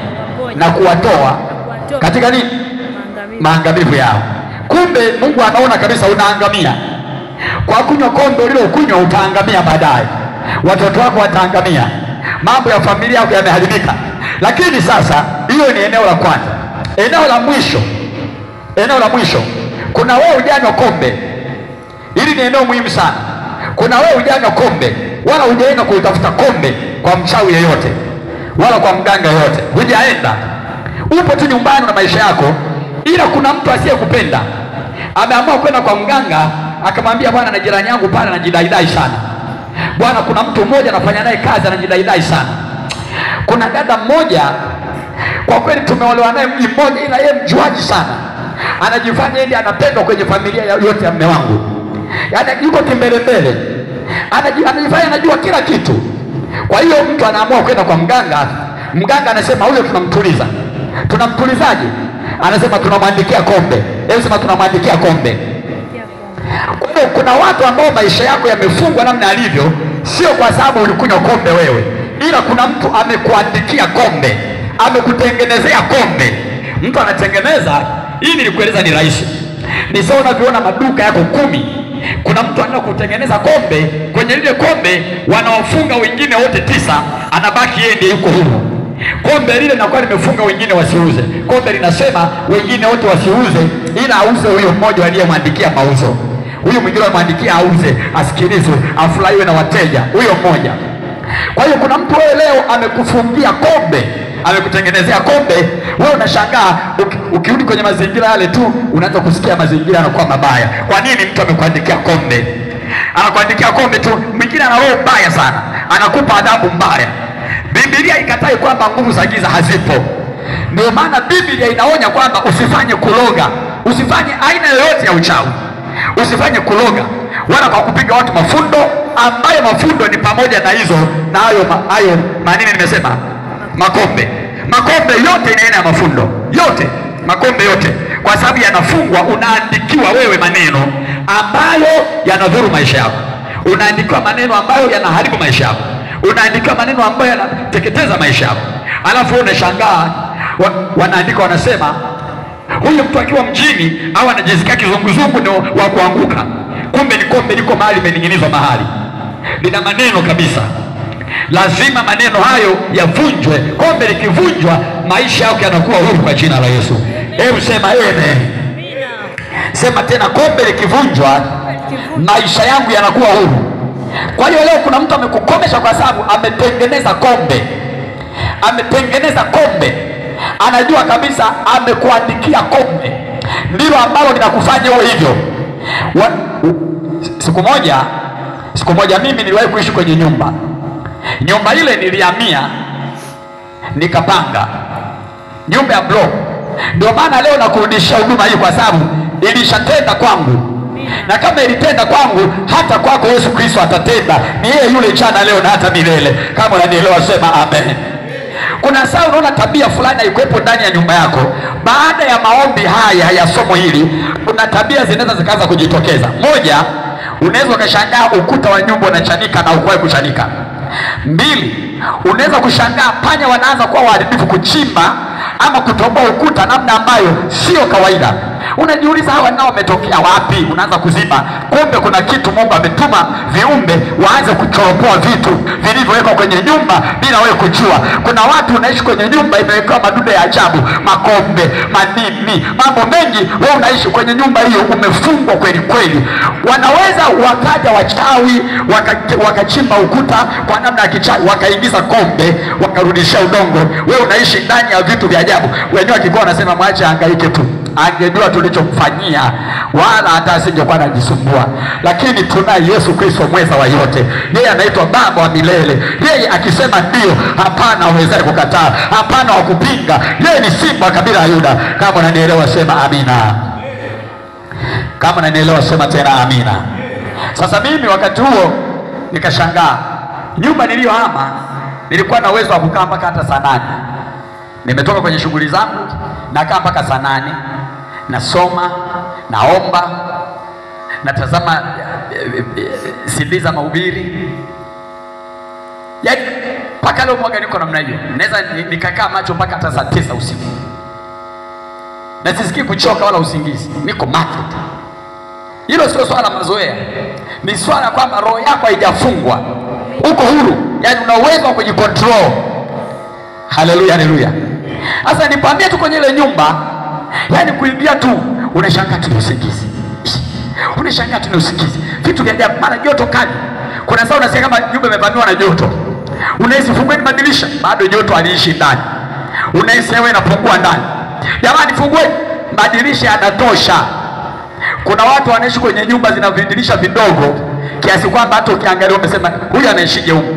[SPEAKER 1] na kuwatoa katika nini? Maangamivu yao. Kumbe Mungu anaona kabisa unaangamia. Kwa kunywa kombe ulilokunywa utaangamia baadaye. Watoto wako wataangamia. Mambo ya familia yako yameharibika. Lakini sasa hiyo ni eneo la kwanza. Eneo la mwisho, kuna wewe hujanywa kombe. Hili ni eneo muhimu sana. Kuna wewe hujanywa kombe, wala hujaenda kutafuta kombe kwa mchawi yeyote wala kwa mganga yeyote. Hujaenda. Upo tu nyumbani na maisha yako, ila kuna mtu asiyekupenda ameamua kwenda kwa mganga, akamwambia bwana, na jirani yangu pale anajidaidai sana. Bwana, kuna mtu mmoja anafanya naye kazi anajidaidai sana. Kuna dada mmoja kwa kweli tumeolewa naye mji mmoja, ila yeye mjuaji sana. Anajifanya yeye anapendwa kwenye familia yote ya mume wangu. Yaani yuko kimbelembele. Anajifanya anajua kila kitu. Kwa hiyo mtu anaamua kwenda kwa mganga. Mganga anasema huyo tunamtuliza. Tunamtulizaje? Anasema tunamwandikia kombe. Hebu sema tunamwandikia kombe. Kwa hiyo kuna watu ambao maisha yako yamefungwa namna alivyo, sio kwa sababu ulikunywa kombe wewe, ila kuna mtu amekuandikia kombe, amekutengenezea kombe. Mtu anatengeneza, hii nilikueleza ni rahisi. Ni sawa unavyoona maduka yako 10. Kuna mtu anaenda kutengeneza kombe, kwenye lile kombe wanawafunga wengine wote 9, anabaki yeye ndiye yuko huru. Kombe lile linakuwa limefunga wengine wasiuze. Kombe linasema wengine wote wasiuze, ila auze huyo mmoja aliyemwandikia mauzo. Huyo mwingine anamwandikia auze, asikilizwe, afurahiwe na wateja, huyo mmoja. Kwa hiyo kuna mtu wewe leo amekufungia kombe, amekutengenezea kombe. Wewe unashangaa ukirudi kwenye mazingira yale tu unaanza kusikia mazingira yanakuwa mabaya. Kwa nini? Mtu amekuandikia kombe. Anakuandikia kombe tu, mwingine ana roho mbaya sana, anakupa adhabu mbaya. Biblia ikatai kwamba nguvu za giza hazipo. Ndio maana Biblia inaonya kwamba usifanye kuloga, usifanye aina yoyote ya uchawi, usifanye kuloga wala kwa kupiga watu mafundo, ambayo mafundo ni pamoja na hizo na hayo manini nimesema, makombe. Makombe yote ina aina ya mafundo yote, makombe yote, kwa sababu yanafungwa. Unaandikiwa wewe maneno ambayo yanadhuru maisha yako, unaandikiwa maneno ambayo yanaharibu maisha yako, unaandikiwa maneno ambayo yanateketeza maisha yako. Alafu unashangaa wanaandika wanasema huyu mtu akiwa mjini au anajisikia kizunguzungu ndio wa kuanguka. Kumbe ni kombe liko mahali imening'inizwa mahali, lina maneno kabisa. Lazima maneno hayo yavunjwe. Kombe likivunjwa maisha yako yanakuwa huru kwa jina la Yesu. Hebu sema amen. Sema tena, kombe likivunjwa maisha yangu yanakuwa huru. Kwa hiyo leo kuna mtu amekukomesha kwa sababu ametengeneza kombe. Ametengeneza kombe. Anajua kabisa amekuandikia kombe. Ndilo ambalo linakufanya uwe hivyo. Siku moja mimi niliwahi kuishi kwenye nyumba. Nyumba ile nilihamia nikapanga. Nyumba ya block. Ndio maana leo nakurudisha huduma hii kwa sababu ilishatenda kwangu. Na kama ilitenda kwangu, hata kwako Yesu Kristo atatenda. Ni yeye yule jana leo na hata milele. Kama unanielewa sema amen. Kuna saa unaona tabia fulani haikuwepo ndani ya nyumba yako. Baada ya maombi haya ya somo hili, kuna tabia zinaweza zikaanza kujitokeza. Moja, unaweza ukashangaa ukuta wa nyumba unachanika na ukuwahi kuchanika. 2, unaweza kushangaa panya wanaanza kuwa waharibifu, kuchimba ama kutoboa ukuta namna ambayo sio kawaida. Unajiuliza hawa nao wametokea wapi? Unaanza kuziba, kumbe kuna kitu Mungu ametuma viumbe waanze kuchoropoa vitu vilivyowekwa kwenye nyumba bila wewe kujua. Kuna watu unaishi kwenye nyumba imewekewa madude ya ajabu, makombe, manini, mambo mengi. Wewe unaishi kwenye nyumba hiyo umefungwa kweli kweli. Wanaweza wakaja wachawi wakachimba ukuta kwa namna ya kichawi, wakaingiza kombe, wakarudisha udongo. Wewe unaishi ndani ya vitu vya ajabu. Wenyewe akikuwa anasema mwache hangaike tu, angejua tulichomfanyia wala hata asingekuwa anajisumbua. Lakini tunaye Yesu Kristo mweza wa yote. Yeye anaitwa Baba wa milele. Yeye akisema ndio, hapana awezaye kukataa, hapana wa kupinga. Yeye ni simba kabila ya Yuda. Kama unanielewa sema amina. Kama unanielewa sema tena amina. Sasa mimi wakati huo nikashangaa, nyumba niliyohama nilikuwa na uwezo wa kukaa mpaka hata saa 8. Nimetoka kwenye shughuli zangu nakaa mpaka saa 8, nasoma, naomba, natazama CD za mahubiri. Yaani mpaka leo mwaka niko namna hiyo. Naweza nikakaa macho mpaka hata saa 9 usiku. Na sisikii kuchoka wala usingizi. Niko macho tu. Hilo sio swala mazoea. Ni swala kwamba roho yako haijafungwa. Uko huru. Yaani una uwezo wa kujikontrol. Haleluya, haleluya. Sasa nipambie tu kwenye ile nyumba, yaani kuingia tu unashangaa tu usingizi. Unashangaa tu usingizi. Vitu vya ajabu, mara joto kali. Kuna saa unasikia kama nyumba imevamiwa na joto. Unahisi fungueni madirisha, bado joto aliishi ndani. Unahisi hewa inapungua ndani. Jamani fungueni madirisha, yanatosha. Kuna watu wanaishi kwenye nyumba zina vidirisha vidogo kiasi kwamba hata ukiangalia umesema huyu anaishije huko.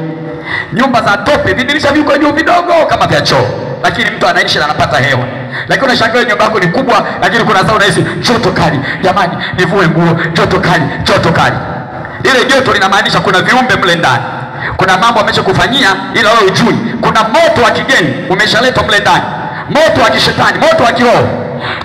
[SPEAKER 1] Nyumba za tope vidirisha viko juu vidogo kama vya choo, lakini mtu anaishi na anapata hewa. Lakini unashangaa nyumba yako ni kubwa, lakini kuna saa unahisi joto kali. Jamani nivue nguo, joto kali, joto kali. Ile joto linamaanisha kuna viumbe mle ndani. Kuna mambo ameshakufanyia ila wewe hujui. Kuna moto wa kigeni umeshaletwa mle ndani. Moto wa kishetani, moto wa kiroho.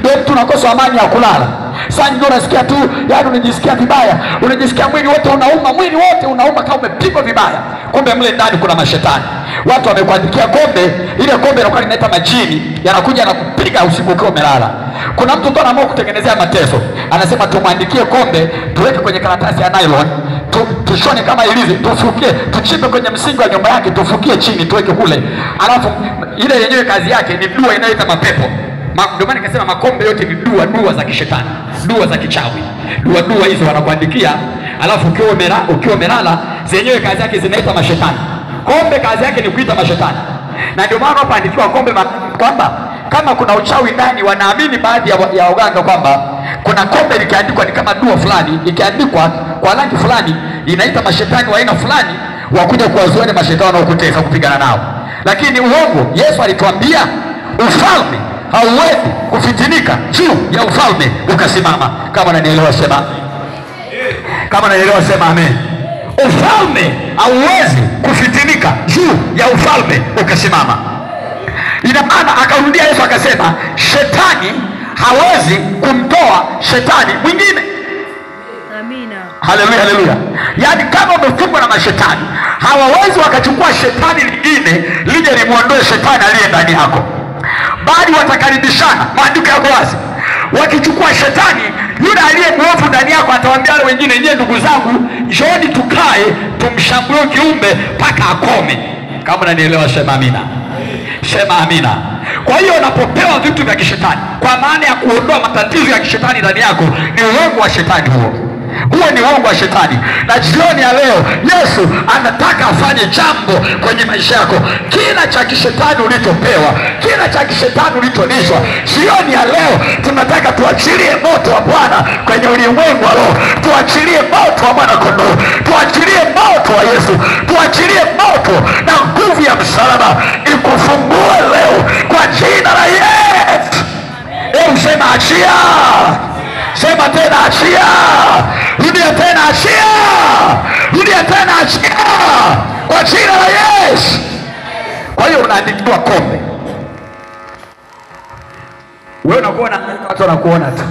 [SPEAKER 1] Ndio mtu unakosa amani ya kulala. Sasa ndio unasikia tu, yaani unajisikia vibaya, unajisikia mwili wote unauma, mwili wote unauma kama umepigwa vibaya. Kumbe mle ndani kuna mashetani. Watu wamekuandikia kombe, ile kombe inakuwa inaita majini, yanakuja na kupiga usiku ukiwa umelala. Kuna mtu ndo anaamua kutengenezea mateso. Anasema tumwandikie kombe, tuweke kwenye karatasi ya nylon, tushone kama ilivyo, tufukie, tuchimbe kwenye msingi wa nyumba yake, tufukie chini, tuweke kule. Alafu ile yenyewe kazi yake ni dua inayoita mapepo. Ndio maana nikasema makombe yote ni dua za kishetani, dua za kichawi. Dua hizo wanakuandikia, alafu ukiwa umelala, zenyewe kazi yake zinaita mashetani. Kombe kazi yake ni kuita mashetani. Na ndio maana wapaandikiwa kombe kwamba kama kuna uchawi ndani, wanaamini baadhi ya waganga kwamba kuna kombe likiandikwa ni kama dua fulani, ikiandikwa kwa rangi fulani inaita mashetani wa aina fulani wakuja kuwazuia mashetani wanaokutesa kupigana nao. Lakini uongo. Yesu alituambia ufalme hauwezi kufitinika juu ya ufalme ukasimama. Kama unanielewa sema. Kama unanielewa sema amen. Ufalme hauwezi kufitinika juu ya ufalme ukasimama. Ina maana akarudia Yesu akasema shetani hawezi kumtoa shetani mwingine.
[SPEAKER 2] Amina.
[SPEAKER 1] Haleluya, haleluya. Yaani kama umefungwa na mashetani, hawawezi wakachukua shetani lingine lije limuondoe shetani aliye ndani yako, bali watakaribishana. Maandiko yako wazi. Wakichukua shetani yule aliye mwovu ndani yako, atawaambia wale wengine, nyie ndugu zangu, njooni tukae tumshambulie kiumbe mpaka akome. Kama unanielewa sema amina. Sema amina. Kwa hiyo unapopewa vitu vya kishetani kwa maana ya kuondoa matatizo ya kishetani ndani yako, ni uongo wa shetani huo. Huo ni uongo wa shetani. Na jioni ya leo Yesu anataka afanye jambo kwenye maisha yako. Kila cha kishetani ulichopewa, kila cha kishetani ulichonishwa, jioni ya leo tunataka tuachilie moto wa Bwana kwenye ulimwengu wa roho. Tuachilie moto wa Mwana Kondoo, tuachilie moto wa Yesu, tuachilie moto na nguvu ya msalaba ikufungue leo kwa jina la Yesu. Hebu sema achia. Sema tena achia. Rudia tena achia. Rudia tena achia. Kwa jina la Yesu. Kwa hiyo unaandikiwa kombe. Wewe unakuona watu wanakuona tu.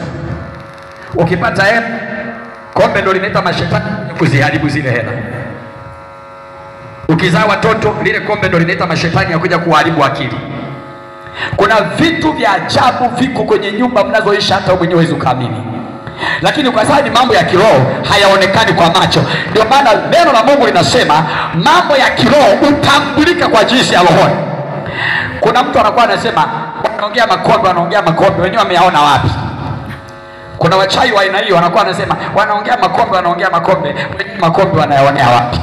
[SPEAKER 1] Ukipata hela, kombe ndio linaita mashetani kuziharibu zile hela. Ukizaa watoto, lile kombe ndio linaita mashetani ya kuja kuharibu akili. Kuna vitu vya ajabu viko kwenye nyumba mnazoishi hata wewe mwenyewe huwezi ukaamini, lakini kwa sababu ni mambo ya kiroho hayaonekani kwa macho. Ndio maana neno la Mungu linasema mambo ya kiroho utambulika kwa jinsi ya rohoni. Kuna mtu anakuwa anasema wanaongea makombe, wenyewe wameyaona wapi? Kuna wachawi wa aina hiyo wanakuwa wanasema wanaongea makombe, wanayaonea wapi?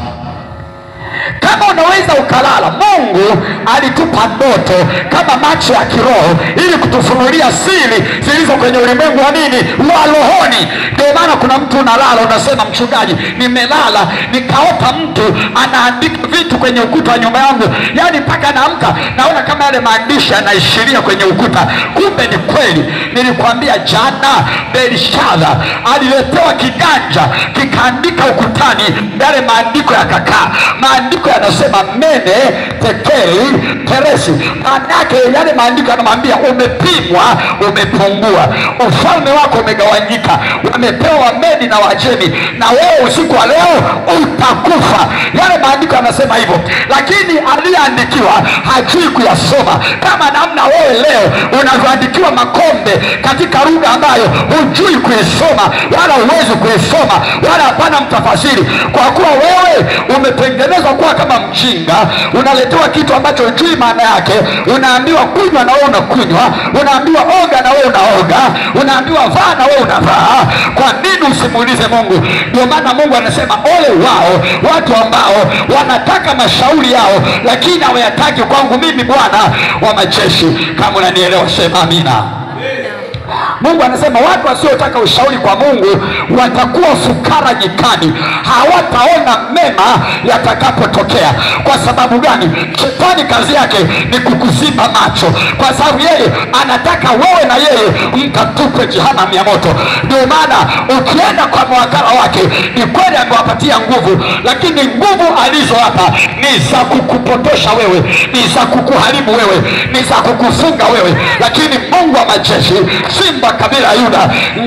[SPEAKER 1] Kama unaweza ukalala, Mungu alitupa ndoto kama macho ya kiroho ili kutufunulia siri zilizo kwenye ulimwengu wa nini? Wa rohoni. Ndio maana kuna mtu unalala unasema, mchungaji, nimelala nikaota mtu anaandika vitu kwenye ukuta wa nyumba yangu, yaani mpaka naamka naona kama yale maandishi yanaishiria kwenye ukuta. Kumbe ni kweli. Nilikwambia jana, Belishadha aliletewa kiganja kikaandika ukutani, yale maandiko yakakaa. Maandiko yanasema mene tekeli peresi. Maana yake yale maandiko yanamwambia umepimwa, umepungua, ufalme wako umegawanyika, wamepewa Wamedi na Wajemi, na wewe usiku wa leo utakufa. Yale maandiko yanasema hivyo, lakini aliyeandikiwa hajui kuyasoma. Kama namna wewe leo unavyoandikiwa makombe katika lugha ambayo hujui kuisoma wala huwezi kuisoma wala hapana mtafasiri, kwa kuwa wewe umetengenezwa kuwa kama mjinga. Unaletewa kitu ambacho hujui maana yake, unaambiwa kunywa na wewe unakunywa, unaambiwa oga na wewe unaoga, unaambiwa vaa na wewe unavaa. Kwa nini usimuulize Mungu? Ndio maana Mungu anasema ole wao watu ambao wanataka mashauri yao lakini hawayataki kwangu mimi, Bwana wa majeshi. Kama unanielewa sema amina. Mungu anasema watu wasiotaka ushauri kwa Mungu watakuwa fukara nyikani, hawataona mema yatakapotokea. Kwa sababu gani? Shetani kazi yake ni kukuzima macho, kwa sababu yeye anataka wewe na yeye mkatupe jehanamu ya moto. Ndio maana ukienda kwa mawakala wake, ni kweli amewapatia nguvu, lakini nguvu alizowapa ni za kukupotosha wewe, ni za kukuharibu wewe, ni za kukufunga wewe. Lakini Mungu wa majeshi, Simba kabila ya Yuda,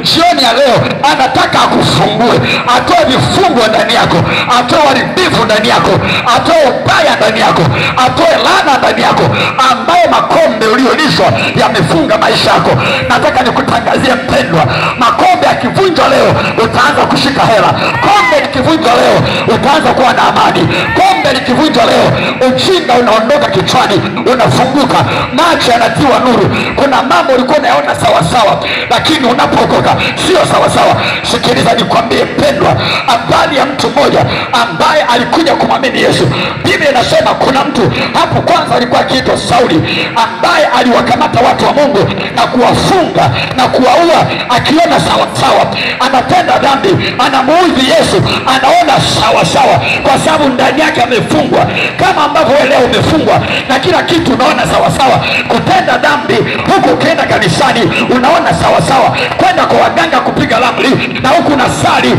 [SPEAKER 1] jioni ya leo anataka akufungue, atoe vifungo ndani yako, atoe uharibifu ndani yako, atoe ubaya ndani yako, atoe laana ndani yako ambaye makombe uliolishwa yamefunga maisha yako. Nataka nikutangazie mpendwa, makombe yakivunjwa leo utaanza kushika hela. Kombe likivunjwa leo utaanza kuwa na amani. Kombe likivunjwa leo ujinga unaondoka kichwani, unafunguka, macho yanatiwa nuru. Kuna mambo ulikuwa unayaona sawa sawa, lakini unapookoka sio sawa sawa. Sikiliza nikwambie mpendwa, habari ya mtu mmoja ambaye alikuja kumwamini Yesu. Biblia inasema kuna mtu hapo kwanza alikuwa akiitwa Sauli, ambaye aliwakamata watu wa Mungu na kuwafunga na kuwaua, akiona sawa sawa, anatenda dhambi, anamuudhi Yesu, anaona sawa sawa, kwa sababu ndani yake amefungwa. Kama ambavyo wewe leo umefungwa na kila kitu unaona sawa sawa, kutenda dhambi huku ukienda kanisani unaona sawa sawa, kwenda kwa waganga kupiga ramli na huku unasali